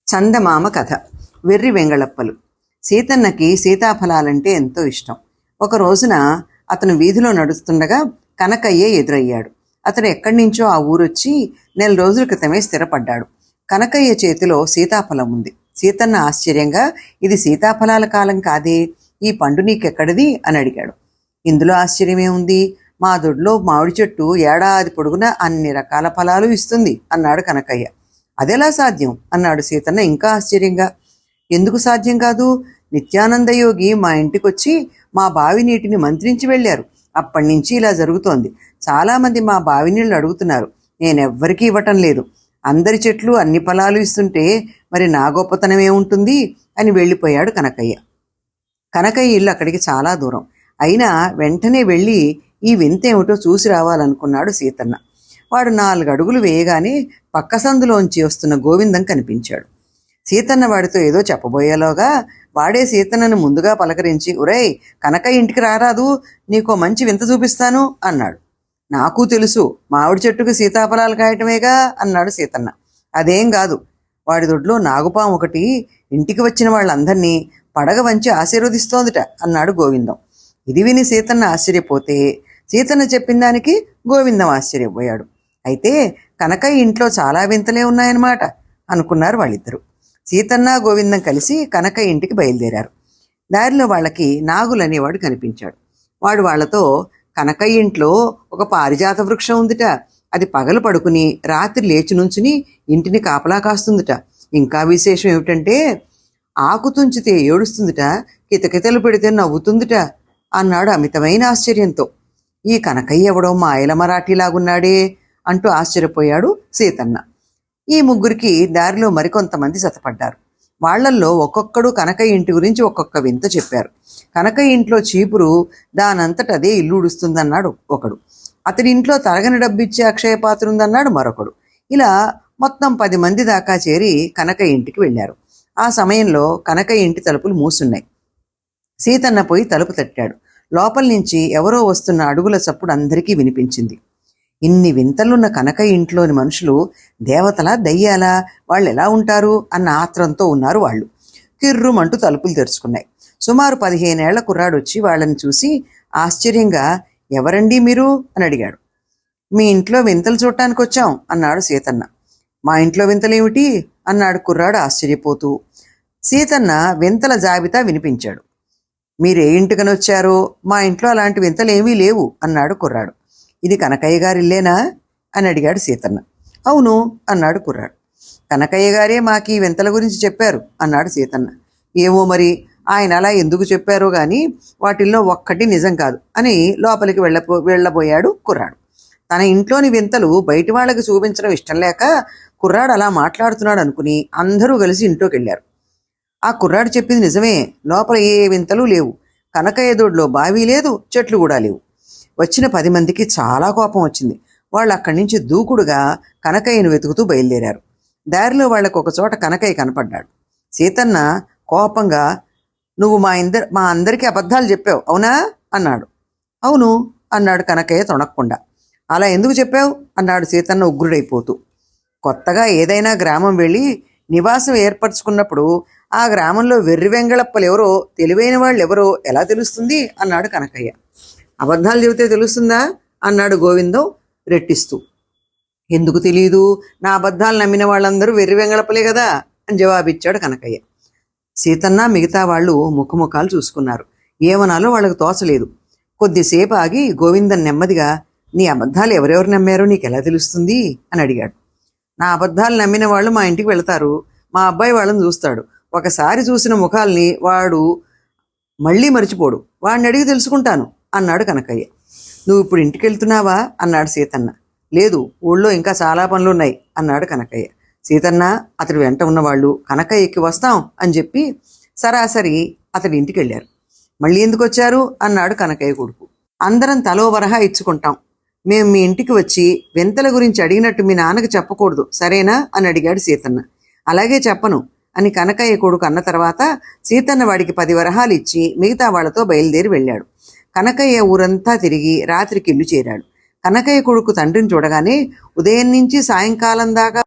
చందమామ కథ. వెర్రి వెంగళప్పలు. సీతన్నకి సీతాఫలాలంటే ఎంతో ఇష్టం. ఒక రోజున అతను వీధిలో నడుస్తుండగా కనకయ్య ఎదురయ్యాడు. అతను ఎక్కడి నుంచో ఆ ఊరొచ్చి 4 రోజుల క్రితమే స్థిరపడ్డాడు. కనకయ్య చేతిలో సీతాఫలం ఉంది. సీతన్న ఆశ్చర్యంగా, ఇది సీతాఫలాల కాలం కాదే, ఈ పండు నీకెక్కడిది అని అడిగాడు. ఇందులో ఆశ్చర్యమే ఉంది, మా దొడ్లో మామిడి చెట్టు ఏడాది పొడుగునా అన్ని రకాల ఫలాలు ఇస్తుంది అన్నాడు కనకయ్య. అదెలా సాధ్యం అన్నాడు సీతన్న ఇంకా ఆశ్చర్యంగా. ఎందుకు సాధ్యం కాదు? నిత్యానందయోగి మా ఇంటికొచ్చి మా బావి నీటిని మంత్రించి వెళ్ళారు. అప్పటి నుంచి ఇలా జరుగుతోంది. చాలామంది మా బావి నీళ్ళు అడుగుతున్నారు, నేనెవ్వరికీ ఇవ్వటం లేదు. అందరి చెట్లు అన్ని ఫలాలు ఇస్తుంటే మరి నా గొప్పతనం ఏముంటుంది అని వెళ్ళిపోయాడు కనకయ్య. కనకయ్య ఇల్లు అక్కడికి చాలా దూరం. అయినా వెంటనే వెళ్ళి ఈ వింతేమిటో చూసి రావాలనుకున్నాడు సీతన్న. వాడు 4 అడుగులు వేయగానే పక్క సందులోంచి వస్తున్న గోవిందం కనిపించాడు. సీతన్న వాడితో ఏదో చెప్పబోయేలోగా వాడే సీతన్నను ముందుగా పలకరించి, ఒరేయ్ కనకయ్య ఇంటికి రారాదు, నీకో మంచి వింత చూపిస్తాను అన్నాడు. నాకు తెలుసు, మామిడి చెట్టుకు సీతాఫలాలు కాయటమేగా అన్నాడు సీతన్న. అదేం కాదు, వాడి దొడ్లో నాగుపాము ఒకటి ఇంటికి వచ్చిన వాళ్ళందరినీ పడగ వంచి ఆశీర్వదిస్తోందిట అన్నాడు గోవిందం. ఇది విని సీతన్న ఆశ్చర్యపోతే, సీతన్న చెప్పిన దానికి గోవిందం ఆశ్చర్యపోయాడు. అయితే కనకయ్య ఇంట్లో చాలా వింతలే ఉన్నాయన్నమాట అనుకున్నారు వాళ్ళిద్దరూ. సీతన్న గోవిందం కలిసి కనకయ్య ఇంటికి బయలుదేరారు. దారిలో వాళ్ళకి నాగులనేవాడు కనిపించాడు. వాడు వాళ్లతో, కనకయ్య ఇంట్లో ఒక పారిజాత వృక్షం ఉందిట, అది పగలు పడుకుని రాత్రి లేచి నుంచుని ఇంటిని కాపలా కాస్తుందిట. ఇంకా విశేషం ఏమిటంటే ఆకు తుంచితే ఏడుస్తుందిట, కితకితలు పెడితే నవ్వుతుందిట అన్నాడు అమితమైన ఆశ్చర్యంతో. ఈ కనకయ్య ఎవడో మాయల మరాఠీలాగున్నాడే అంటూ ఆశ్చర్యపోయాడు సీతన్న. ఈ ముగ్గురికి దారిలో మరికొంతమంది జతపడ్డారు. వాళ్లల్లో ఒక్కొక్కడు కనకయ్య ఇంటి గురించి ఒక్కొక్క వింత చెప్పారు. కనకయ్య ఇంట్లో చీపురు దానంతట అదే ఇల్లు ఉడుస్తుందన్నాడు ఒకడు. అతడి ఇంట్లో తరగని డబ్బిచ్చే అక్షయపాత్ర ఉందన్నాడు మరొకడు. ఇలా మొత్తం 10 మంది దాకా చేరి కనకయ్య ఇంటికి వెళ్ళారు. ఆ సమయంలో కనకయ్య ఇంటి తలుపులు మూసున్నాయి. సీతన్న పోయి తలుపు తట్టాడు. లోపల నుంచి ఎవరో వస్తున్న అడుగుల చప్పుడు అందరికీ వినిపించింది. ఇన్ని వింతలున్న కనకయ్య ఇంట్లోని మనుషులు దేవతలా దయ్యాలా, వాళ్ళు ఎలా ఉంటారు అన్న ఆత్రంతో ఉన్నారు వాళ్ళు. కిర్రుమంటూ తలుపులు తెరుచుకున్నాయి. సుమారు 15 ఏళ్ల కుర్రాడు వచ్చి వాళ్ళని చూసి ఆశ్చర్యంగా, ఎవరండి మీరు అని అడిగాడు. మీ ఇంట్లో వింతలు చూడటానికి వచ్చాం అన్నాడు సీతన్న. మా ఇంట్లో వింతలేమిటి అన్నాడు కుర్రాడు ఆశ్చర్యపోతూ. సీతన్న వింతల జాబితా వినిపించాడు. మీరే ఇంటికని వచ్చారో, మా ఇంట్లో అలాంటి వింతలేమీ లేవు అన్నాడు కుర్రాడు. ఇది కనకయ్య గారి ఇల్లేనా అని అడిగాడు సీతన్న. అవును అన్నాడు కుర్రాడు. కనకయ్య గారే మాకు ఈ వింతల గురించి చెప్పారు అన్నాడు సీతన్న. ఏమో మరి ఆయన అలా ఎందుకు చెప్పారో గాని వాటిల్లో ఒక్కటి నిజం కాదు అని లోపలికి వెళ్ళబోయాడు కుర్రాడు. తన ఇంట్లోని వింతలు బయటి వాళ్ళకి చూపించడం ఇష్టం లేక కుర్రాడు అలా మాట్లాడుతున్నాడు అనుకుని అందరూ కలిసి ఇంట్లోకి వెళ్ళారు. ఆ కుర్రాడు చెప్పింది నిజమే. లోపల ఏ వింతలు లేవు. కనకయ్య దొడ్లో బావి లేదు, చెట్లు కూడా లేవు. వచ్చిన 10 మందికి చాలా కోపం వచ్చింది. వాళ్ళు అక్కడి నుంచి దూకుడుగా కనకయ్యను వెతుకుతూ బయలుదేరారు. దారిలో వాళ్ళకు ఒక చోట కనకయ్య కనపడ్డాడు. సీతన్న కోపంగా, నువ్వు మా అందరికీ అబద్ధాలు చెప్పావు అవునా అన్నాడు. అవును అన్నాడు కనకయ్య తొణక్కుండా. అలా ఎందుకు చెప్పావు అన్నాడు సీతన్న ఉగ్రుడైపోతూ. కొత్తగా ఏదైనా గ్రామం వెళ్ళి నివాసం ఏర్పరచుకున్నప్పుడు ఆ గ్రామంలో వెర్రి వెంగళప్పలు ఎవరో, తెలివైన వాళ్ళు ఎవరో ఎలా తెలుస్తుంది అన్నాడు కనకయ్య. అబద్ధాలు చెబితే తెలుస్తుందా అన్నాడు గోవిందం రెట్టిస్తూ. ఎందుకు తెలియదు, నా అబద్ధాలు నమ్మిన వాళ్ళందరూ వెర్రి వెంగళప్పలే కదా అని జవాబిచ్చాడు కనకయ్య. సీతన్న మిగతా వాళ్ళు ముఖముఖాలు చూసుకున్నారు. ఏమనాలో వాళ్ళకు తోచలేదు. కొద్దిసేపు ఆగి గోవిందం నెమ్మదిగా, నీ అబద్ధాలు ఎవరెవరు నమ్మారో నీకెలా తెలుస్తుంది అని అడిగాడు. నా అబద్ధాలు నమ్మిన వాళ్ళు మా ఇంటికి వెళతారు, మా అబ్బాయి వాళ్ళని చూస్తాడు. ఒకసారి చూసిన ముఖాల్ని వాడు మళ్ళీ మర్చిపోడు, వాడిని అడిగి తెలుసుకుంటాను అన్నాడు కనకయ్య. నువ్వు ఇప్పుడు ఇంటికి వెళ్తున్నావా అన్నాడు సీతన్న. లేదు, ఊళ్ళో ఇంకా చాలా పనులున్నాయి అన్నాడు కనకయ్య. సీతన్న అతడి వెంట ఉన్నవాళ్ళు కనకయ్యకి వస్తాం అని చెప్పి సరాసరి అతడి ఇంటికి వెళ్ళారు. మళ్ళీ ఎందుకు వచ్చారు అన్నాడు కనకయ్య కొడుకు. అందరం తలో వరహా ఇచ్చుకుంటాం. మేము మీ ఇంటికి వచ్చి వింతల గురించి అడిగినట్టు మీ నాన్నకి చెప్పకూడదు, సరేనా అని అడిగాడు సీతన్న. అలాగే చెప్పను అని కనకయ్య కొడుకు అన్న తర్వాత సీతన్న వాడికి 10 వరహాలు ఇచ్చి మిగతా వాళ్లతో బయలుదేరి వెళ్ళాడు. కనకయ్య ఊరంతా తిరిగి రాత్రికి ఇల్లు చేరాడు. కనకయ్య కొడుకు తండ్రిని చూడగానే ఉదయం నుంచి సాయంకాలం దాకా